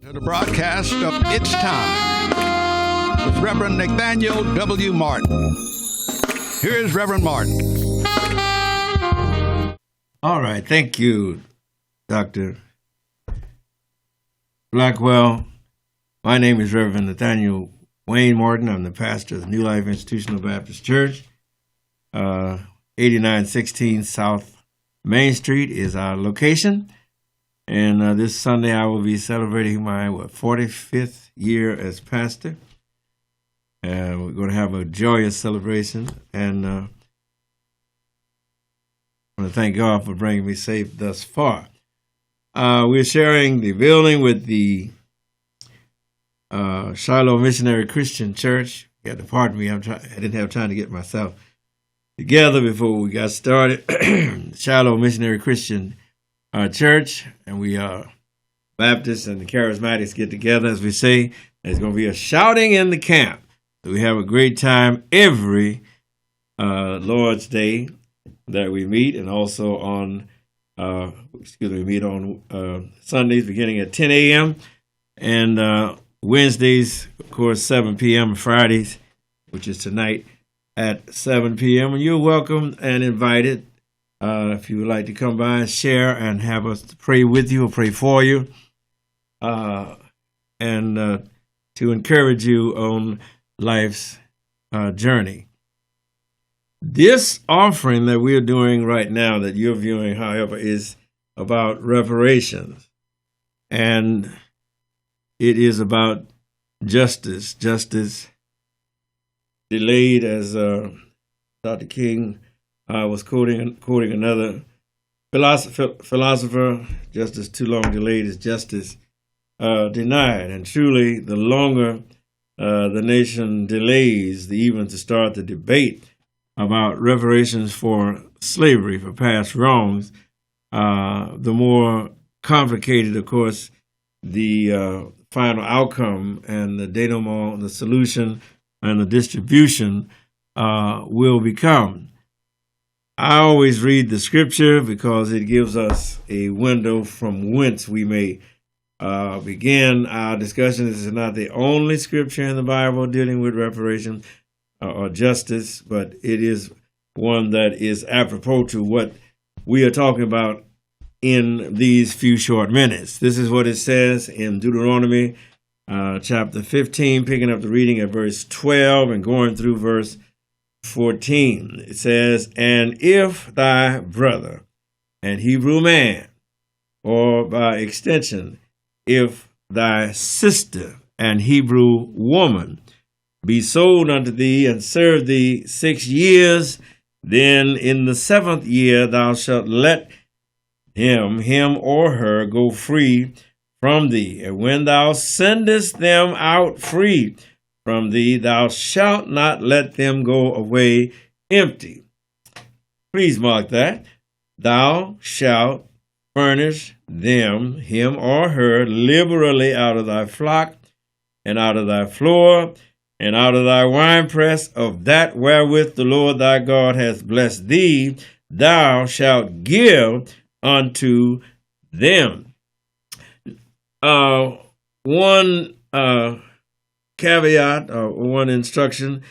To the broadcast of It's Time with Rev Nathaniel W Martin. Here's Reverend Martin. All right, thank you, Dr. Blackwell. My name is Rev Nathaniel Wayne Martin. I'm the pastor of the New Life Institutional Baptist Church. 8916 South Main Street is our location. And this Sunday I will be celebrating my 45th year as pastor. And we're going to have a joyous celebration. And I want to thank God for bringing me safe thus far. We're sharing the building with the Shiloh Missionary Christian Church. You got to pardon me, I didn't have time to get myself together before we got started. Shiloh Missionary Christian Church, and we Baptists and the Charismatics get together, as we say. There's going to be a shouting in the camp. So we have a great time every Lord's Day that we meet, and also on we meet on Sundays beginning at 10 a.m. and Wednesdays, of course, 7 p.m. and Fridays, which is tonight at 7 p.m. And you're welcome and invited. If you would like to come by and share and have us pray with you or pray for you, and to encourage you on life's journey. This offering that we're doing right now, that you're viewing, however, is about reparations. And it is about justice. Justice delayed, as Dr. King was quoting another philosopher, justice too long delayed is justice denied. And truly, the longer the nation delays even to start the debate about reparations for slavery, for past wrongs, the more complicated, of course, the final outcome and the denouement, the solution, and the distribution will become. I always read the scripture because it gives us a window from whence we may begin our discussion. This is not the only scripture in the Bible dealing with reparation or justice, but it is one that is apropos to what we are talking about in these few short minutes. This is what it says in Deuteronomy chapter 15, picking up the reading at verse 12 and going through verse 14. It says, "And if thy brother, an Hebrew man, or by extension, if thy sister, an Hebrew woman, be sold unto thee and serve thee 6 years, then in the 7th year thou shalt let him or her go free from thee. And when thou sendest them out free from thee, thou shalt not let them go away empty." Please mark that. "Thou shalt furnish them, him or her, liberally out of thy flock, and out of thy floor, and out of thy winepress, of that wherewith the Lord thy God hath blessed thee, thou shalt give unto them." One caveat or one instruction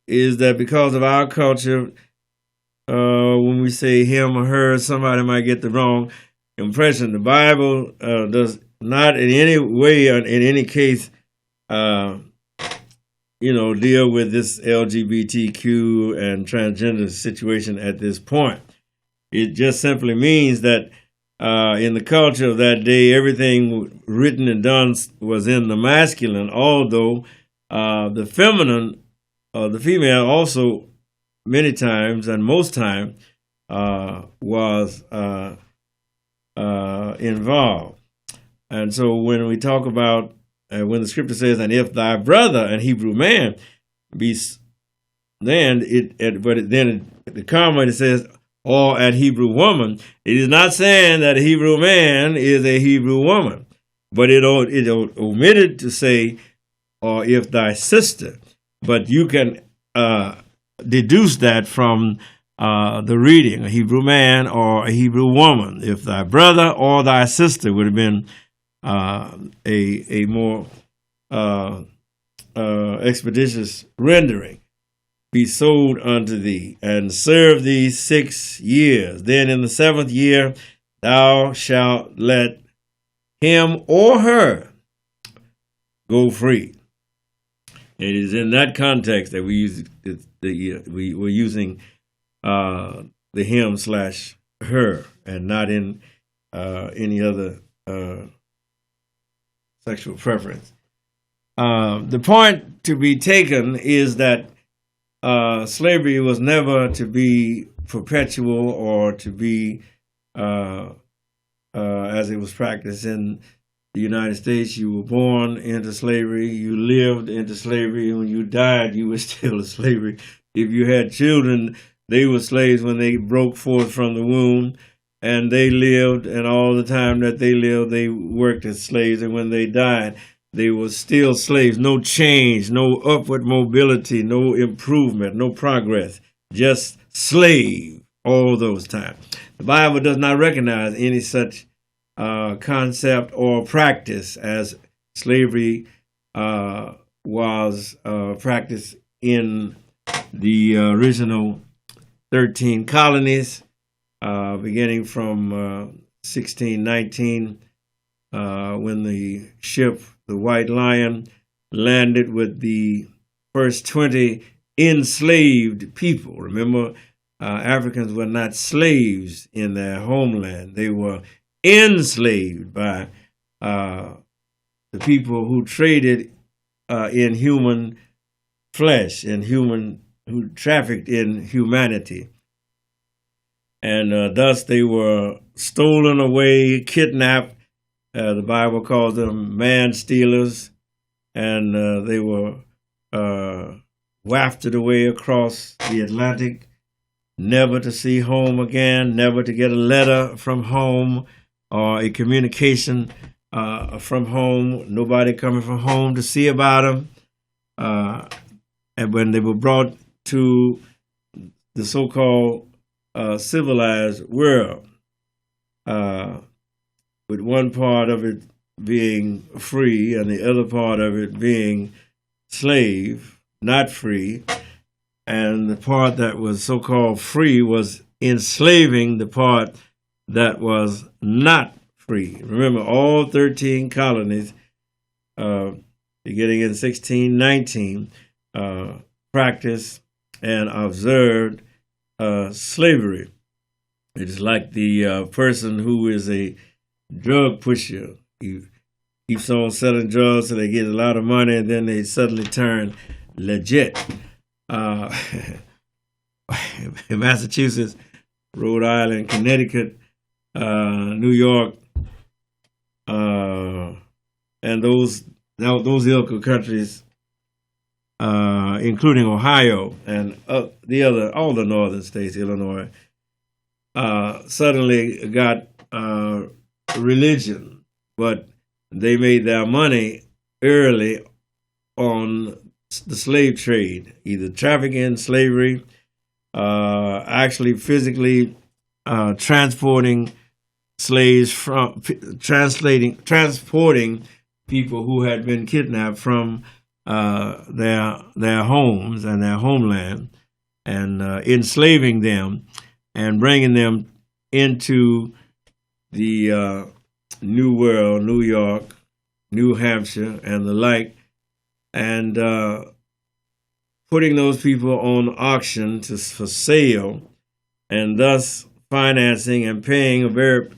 is that because of our culture, when we say him or her, somebody might get the wrong impression. The Bible does not in any way or in any case deal with this LGBTQ and transgender situation at this point. It just simply means that in the culture of that day, everything written and done was in the masculine, although the feminine, the female also many times and most time was involved. And so when we talk about, when the scripture says, "And if thy brother, an Hebrew man, be," then the comment it says, "or an Hebrew woman," it is not saying that a Hebrew man is a Hebrew woman, but it omitted to say, "or if thy sister." But you can deduce that from the reading, a Hebrew man or a Hebrew woman. If thy brother or thy sister would have been a more expeditious rendering, be sold unto thee, and serve thee 6 years. Then in the 7th year thou shalt let him or her go free. It is in that context that we use we're using the him/her, and not in any other sexual preference. The point to be taken is that slavery was never to be perpetual or to be as it was practiced in the United States. You were born into slavery, you lived into slavery, and when you died, you were still in slavery. If you had children, they were slaves when they broke forth from the womb, and they lived, and all the time that they lived, they worked as slaves, and when they died, they were still slaves. No change, no upward mobility, no improvement, no progress, just slave all those times. The Bible does not recognize any such concept or practice as slavery was practiced in the original 13 colonies, beginning from 1619, when the ship, the White Lion, landed with the first 20 enslaved people. Remember, Africans were not slaves in their homeland. They were enslaved by the people who traded in human flesh, and who trafficked in humanity. And thus they were stolen away, kidnapped. The Bible calls them man-stealers, and they were wafted away across the Atlantic, never to see home again, never to get a letter from home or a communication from home, nobody coming from home to see about them. And when they were brought to the so-called civilized world, with one part of it being free and the other part of it being slave, not free, and the part that was so-called free was enslaving the part that was not free. Remember, all 13 colonies, beginning in 1619, practiced and observed slavery. It is like the person who is a drug pusher. He keeps on selling drugs so they get a lot of money, and then they suddenly turn legit. In Massachusetts, Rhode Island, Connecticut, New York, and those ilk of countries, including Ohio and all the northern states, Illinois, suddenly got religion, but they made their money early on the slave trade, either trafficking, slavery, actually physically transporting slaves transporting people who had been kidnapped from their homes and their homeland, and enslaving them and bringing them into the New World, New York, New Hampshire, and the like, and putting those people on auction for sale, and thus financing and paying a very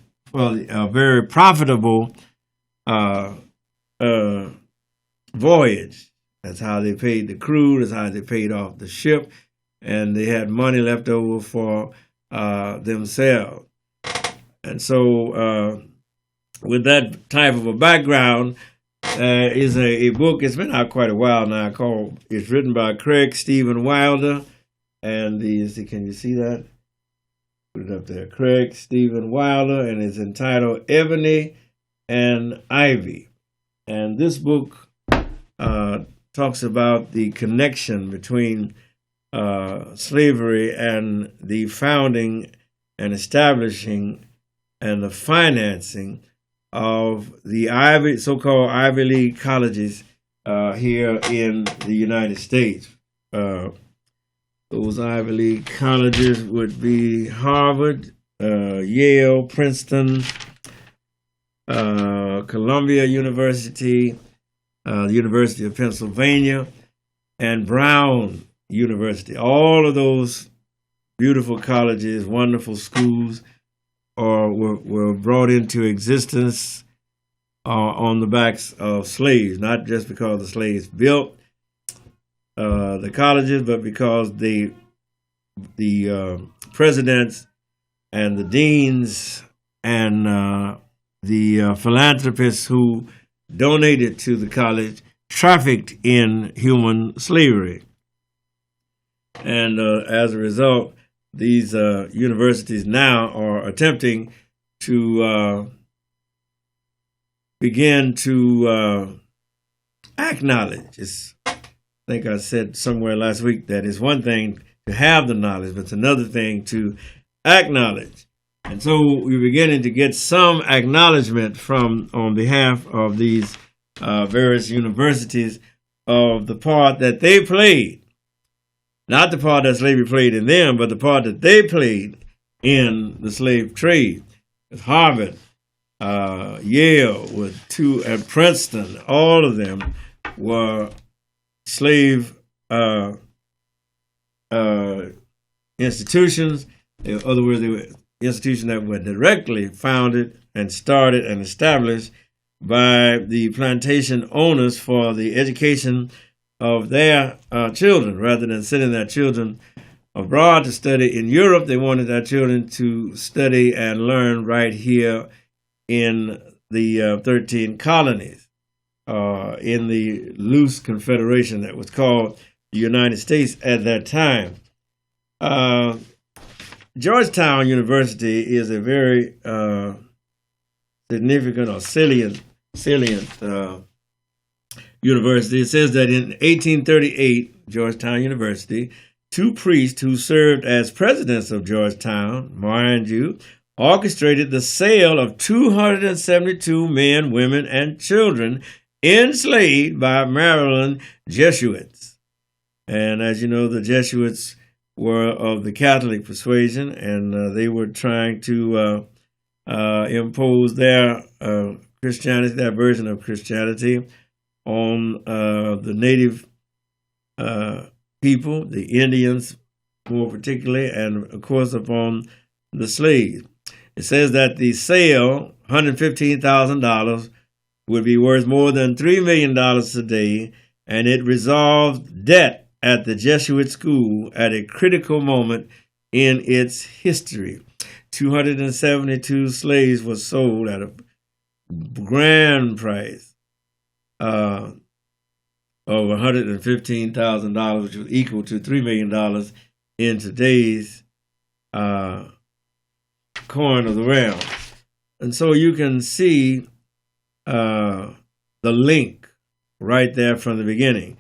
profitable voyage. That's how they paid the crew. That's how they paid off the ship, and they had money left over for themselves. And so, with that type of a background, is a book. It's been out quite a while now. It's written by Craig Stephen Wilder, and can you see that? Put it up there. Craig Stephen Wilder, and it's entitled Ebony and Ivy. And this book talks about the connection between slavery and the founding and establishing and the financing of the so-called Ivy League colleges here in the United States. Those Ivy League colleges would be Harvard, Yale, Princeton, Columbia University, the University of Pennsylvania, and Brown University. All of those beautiful colleges, wonderful schools, were brought into existence on the backs of slaves, not just because the slaves built the colleges, but because the presidents and the deans and the philanthropists who donated to the college trafficked in human slavery. And as a result, these universities now are attempting to begin to acknowledge. I think I said somewhere last week that it's one thing to have the knowledge, but it's another thing to acknowledge. And so we're beginning to get some acknowledgement on behalf of these various universities of the part that they played. Not the part that slavery played in them, but the part that they played in the slave trade. Harvard, Yale, and Princeton, all of them were slave institutions. In other words, they were institutions that were directly founded and started and established by the plantation owners for the education of their children. Rather than sending their children abroad to study in Europe, they wanted their children to study and learn right here in the 13 colonies, in the loose confederation that was called the United States at that time. Georgetown University is a very significant or salient university. It says that in 1838, Georgetown University, 2 priests who served as presidents of Georgetown, mind you, orchestrated the sale of 272 men, women, and children enslaved by Maryland Jesuits. And as you know, the Jesuits were of the Catholic persuasion, and they were trying to impose their Christianity, their version of Christianity, on the native people, the Indians more particularly, and of course upon the slaves. It says that the sale, $115,000, would be worth more than $3 million today, and it resolved debt at the Jesuit school at a critical moment in its history. 272 slaves were sold at a grand price of $115,000, which was equal to $3 million in today's coin of the realm. And so you can see the link right there from the beginning.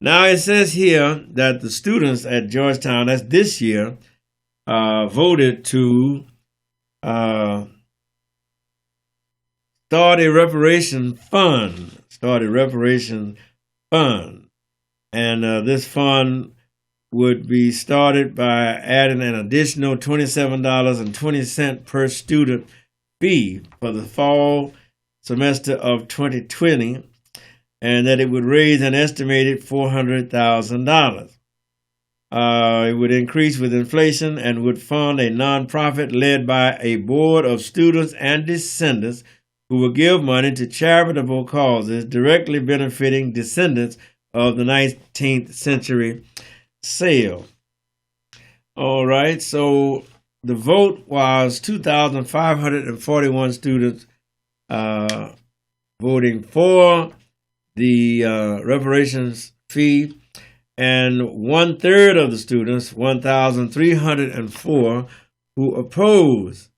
Now it says here that the students at Georgetown, that's this year, voted to start a reparation fund. And this fund would be started by adding an additional $27.20 per student fee for the fall semester of 2020, and that it would raise an estimated $400,000. It would increase with inflation and would fund a nonprofit led by a board of students and descendants who will give money to charitable causes directly benefiting descendants of the 19th century sale. All right, so the vote was 2,541 students voting for the reparations fee, and 1/3 of the students, 1,304, who oppose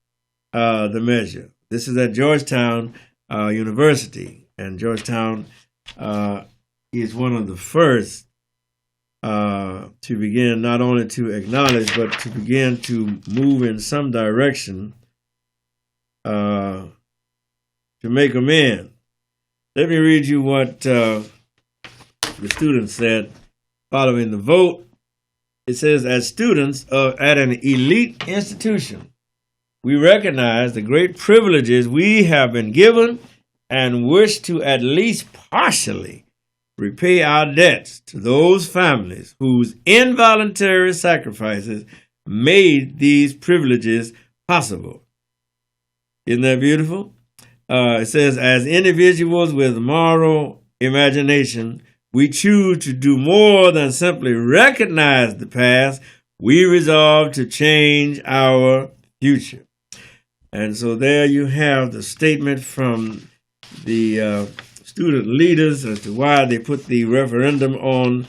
the measure. This is at Georgetown University, and Georgetown is one of the first to begin not only to acknowledge, but to begin to move in some direction to make amends. Let me read you what the students said following the vote. It says, as students at an elite institution, we recognize the great privileges we have been given and wish to at least partially repay our debts to those families whose involuntary sacrifices made these privileges possible. Isn't that beautiful? It says, as individuals with moral imagination, we choose to do more than simply recognize the past. We resolve to change our future. And so there you have the statement from the student leaders as to why they put the referendum on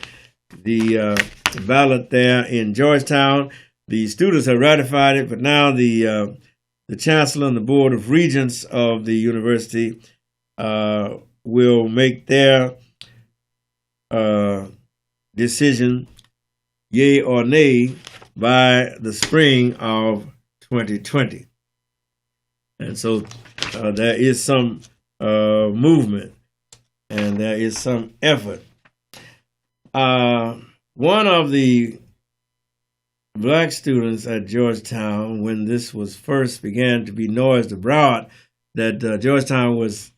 the ballot there in Georgetown. The students have ratified it, but now the chancellor and the board of regents of the university will make their decision, yea or nay, by the spring of 2020. And so there is some movement and there is some effort. One of the black students at Georgetown, when this was first began to be noised abroad, that Georgetown was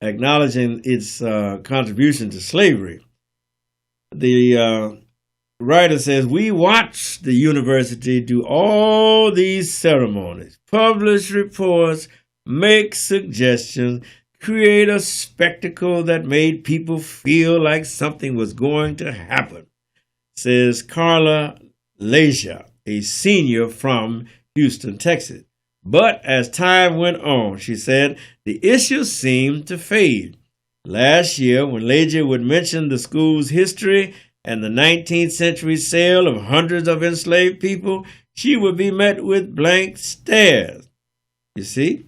acknowledging its contribution to slavery, the writer says, we watched the university do all these ceremonies, publish reports, make suggestions, create a spectacle that made people feel like something was going to happen, says Carla Leisha, a senior from Houston, Texas. But as time went on, she said, the issue seemed to fade. Last year, when Leisha would mention the school's history and the 19th century sale of hundreds of enslaved people, she would be met with blank stares. You see?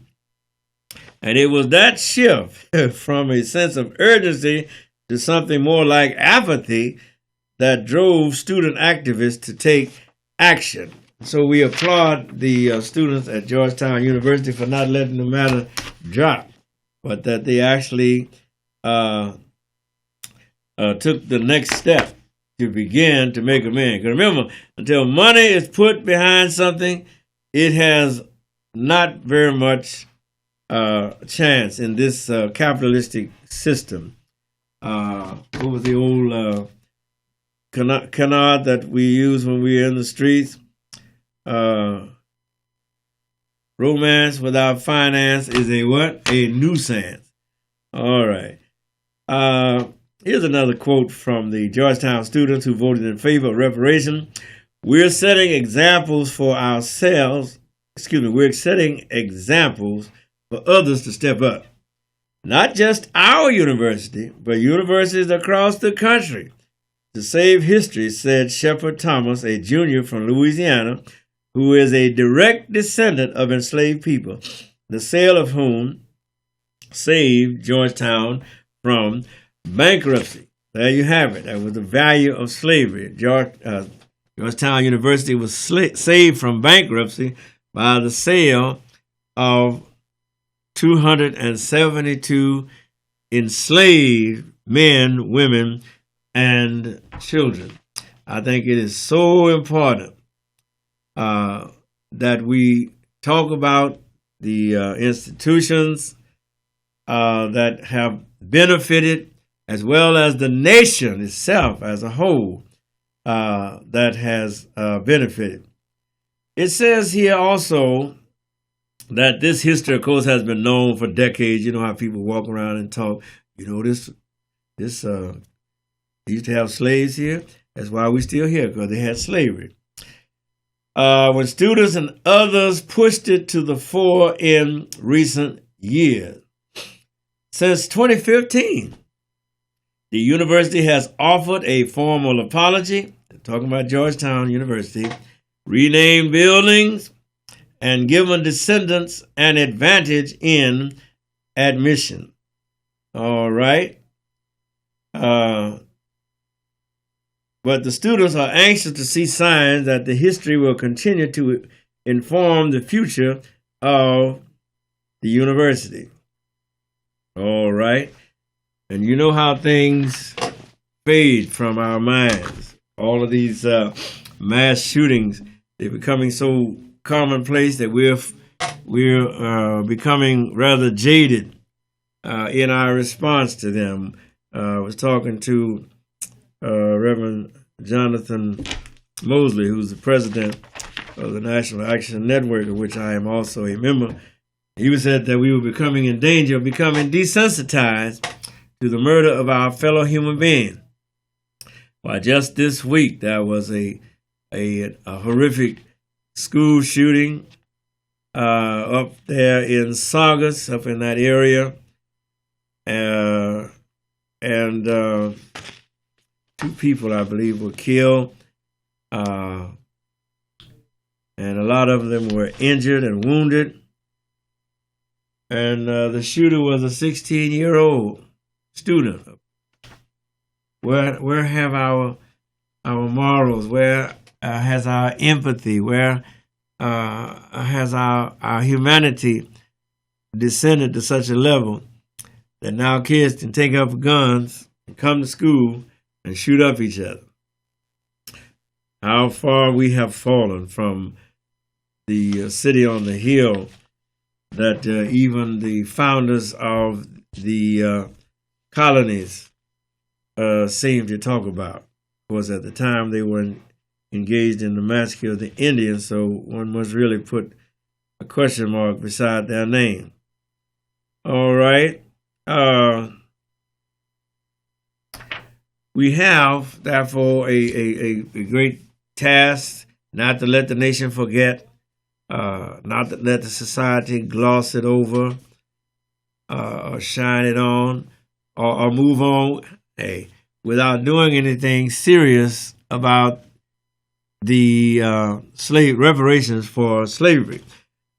And it was that shift from a sense of urgency to something more like apathy that drove student activists to take action. So we applaud the students at Georgetown University for not letting the matter drop, but that they actually took the next step to begin to make amends. Because remember, until money is put behind something, it has not very much chance in this capitalistic system. What was the old canard that we use when we're in the streets? Romance without finance is a what? A nuisance. All right. Here's another quote from the Georgetown students who voted in favor of reparation. We're setting examples for ourselves. We're setting examples for others to step up. Not just our university, but universities across the country. To save history, said Shepard Thomas, a junior from Louisiana, who is a direct descendant of enslaved people, the sale of whom saved Georgetown from bankruptcy. There you have it. That was the value of slavery. Georgetown University was saved from bankruptcy by the sale of 272 enslaved men, women, and children. I think it is so important that we talk about the institutions that have benefited, as well as the nation itself as a whole that has benefited. It says here also that this history, of course, has been known for decades. You know how people walk around and talk, this they used to have slaves here. That's why we're still here, because they had slavery. When students and others pushed it to the fore in recent years. Since 2015, the university has offered a formal apology, talking about Georgetown University, renamed buildings, and given descendants an advantage in admission. All right. But the students are anxious to see signs that the history will continue to inform the future of the university. All right. And you know how things fade from our minds. All of these mass shootings, they're becoming so commonplace that we're becoming rather jaded in our response to them. I was talking to Reverend Jonathan Mosley, who's the president of the National Action Network, of which I am also a member. He said that we were becoming in danger of becoming desensitized to the murder of our fellow human beings. Why, just this week there was a horrific school shooting up there in Saugus, up in that area, and 2 people, I believe, were killed, and a lot of them were injured and wounded. And the shooter was a 16-year-old student. Where have our morals? Where has our empathy? Where has our humanity descended to such a level that now kids can take up guns and come to school and shoot up each other? How far we have fallen from the city on the hill that even the founders of the colonies seem to talk about. Of course, at the time they were engaged in the massacre of the Indians, so one must really put a question mark beside their name. All right. We have, therefore, a great task not to let the nation forget, not to let the society gloss it over, or shine it on, or move on, without doing anything serious about the reparations for slavery.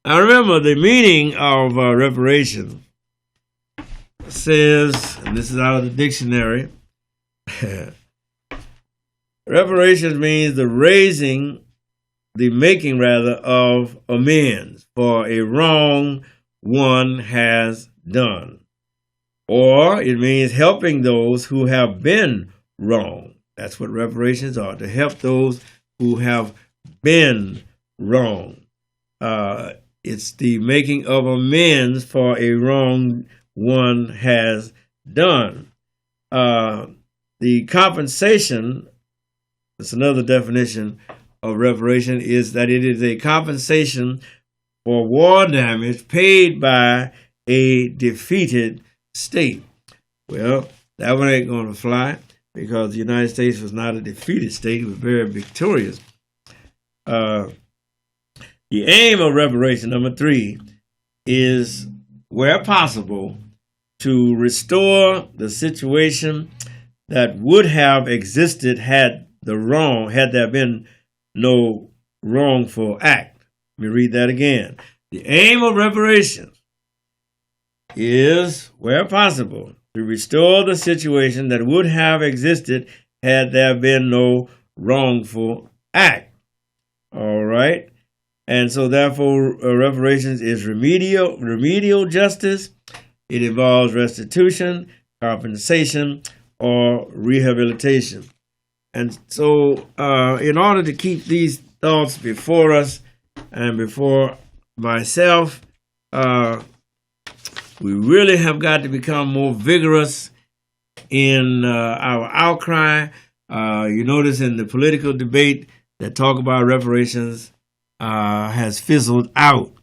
Now remember, the meaning of reparations says, and this is out of the dictionary, reparations means the making of amends for a wrong one has done. Or it means helping those who have been wrong. That's what reparations are, to help those who have been wrong. It's the making of amends for a wrong one has done. The compensation, that's another definition of reparation, is that it is a compensation for war damage paid by a defeated state. Well, that one ain't going to fly because the United States was not a defeated state. It was very victorious. The aim of reparation, number 3, is, where possible, to restore the situation that would have existed had there been no wrongful act. Let me read that again. The aim of reparations is, where possible, to restore the situation that would have existed had there been no wrongful act. All right? And so, therefore, reparations is remedial justice. It involves restitution, compensation, or rehabilitation. And so, in order to keep these thoughts before us and before myself, we really have got to become more vigorous in our outcry. You notice in the political debate that talk about reparations has fizzled out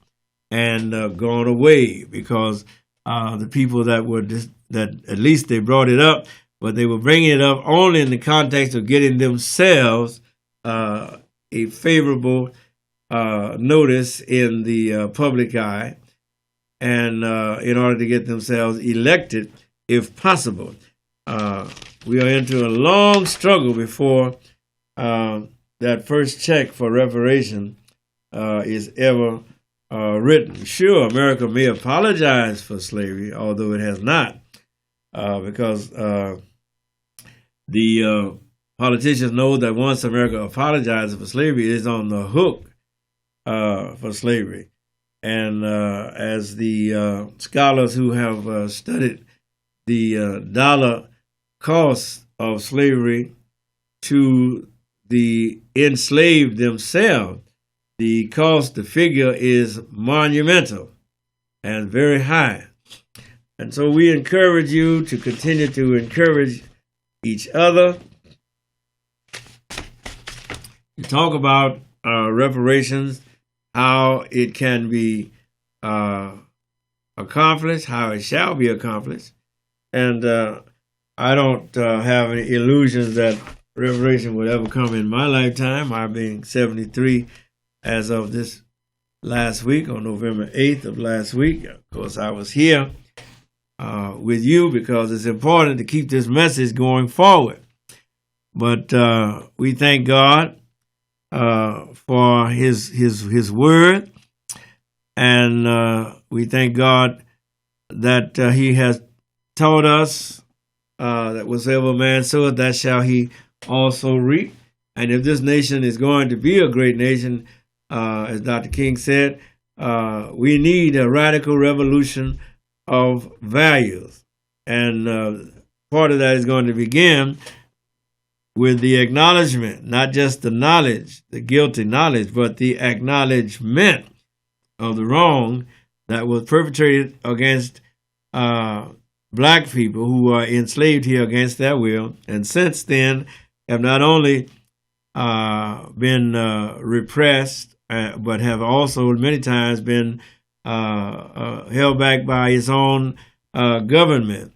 and gone away because the people that at least they brought it up, but they were bringing it up only in the context of getting themselves a favorable notice in the public eye, and in order to get themselves elected, if possible. We are into a long struggle before that first check for reparation is ever written. Sure, America may apologize for slavery, although it has not, because the politicians know that once America apologizes for slavery, it is on the hook for slavery. And as the scholars who have studied the dollar cost of slavery to the enslaved themselves, the cost, the figure is monumental and very high. And so we encourage you to continue to encourage each other. You talk about reparations, how it can be accomplished, how it shall be accomplished. And I don't have any illusions that reparation would ever come in my lifetime. I being 73 as of this last week, on November 8th of last week. Of course, I was here with you because it's important to keep this message going forward. But we thank God for His word, and we thank God that He has taught us that whatsoever man soweth, that shall he also reap. And if this nation is going to be a great nation, as Dr. King said, we need a radical revolution of values. And part of that is going to begin with the acknowledgement, not just the knowledge, the guilty knowledge, but the acknowledgement of the wrong that was perpetrated against black people who are enslaved here against their will, and since then have not only been repressed, but have also many times been held back by its own government.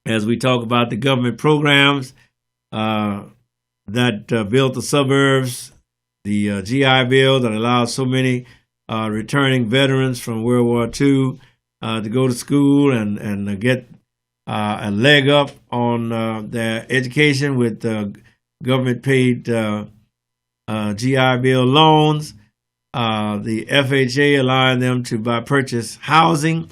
As we talk about the government programs that built the suburbs, the GI Bill that allowed so many returning veterans from World War II to go to school and get a leg up on their education with government-paid GI Bill loans, the FHA allowing them to purchase housing,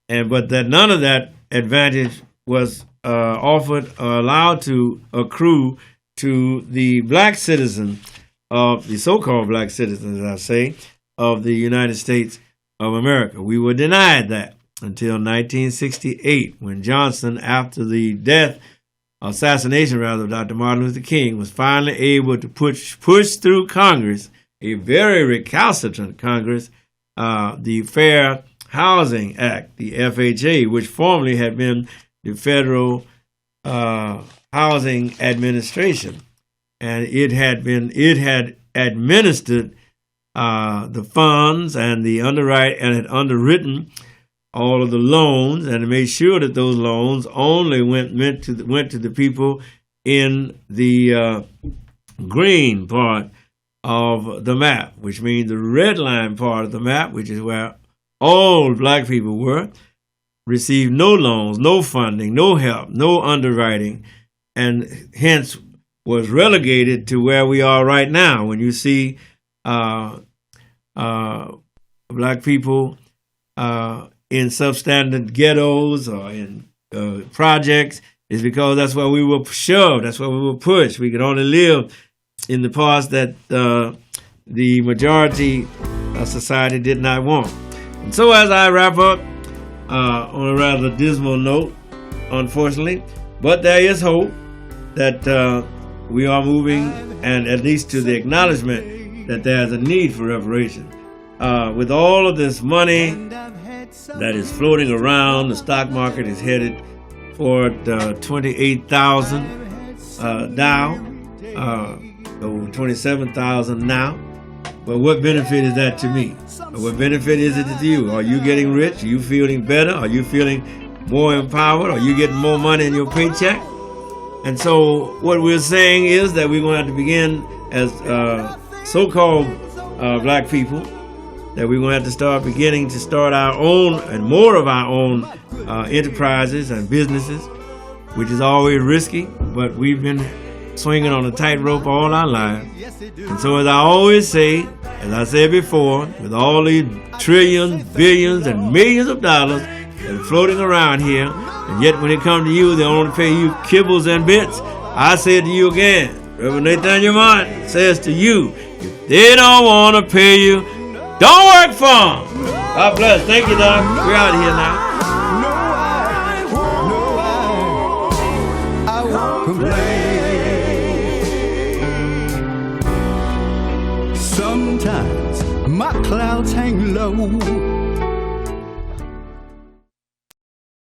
but that none of that advantage was offered or allowed to accrue to the black citizen of the so-called black citizens, I say, of the United States of America. We were denied that until 1968, when Johnson, after the assassination of Dr. Martin Luther King, was finally able to push through Congress, a very recalcitrant Congress, the Fair Housing Act, the FHA, which formerly had been the Federal Housing Administration, and it had administered the funds and the underwrite and had underwritten all of the loans and made sure that those loans only went to the people in the green part of the map, which means the red line part of the map, which is where all black people were, received no loans, no funding, no help, no underwriting, and hence was relegated to where we are right now. When you see black people in substandard ghettos or in projects, is because that's where we were shoved, that's where we were pushed. We could only live in the parts that the majority of society did not want. And so as I wrap up on a rather dismal note, unfortunately, but there is hope that we are moving, and at least to the acknowledgement that there's a need for reparation. With all of this money that is floating around, the stock market is headed for 28,000 Dow, over 27,000 now. But what benefit is that to me? What benefit is it to you? Are you getting rich? Are you feeling better? Are you feeling more empowered? Are you getting more money in your paycheck? And so what we're saying is that we're going to have to begin as so-called black people, that we're going to have to start beginning to start our own and more of our own enterprises and businesses, which is always risky, but we've been swinging on a tightrope all our lives. And so as I always say, as I said before, with all these trillions, billions, and millions of dollars that are floating around here, and yet when it comes to you, they only pay you kibbles and bits, I say to you again, Rev Nathaniel W Martin says to you, if they don't want to pay you, don't work for them. God bless. Thank you, Doc. We're out of here now. I won't complain. Sometimes my clouds hang low.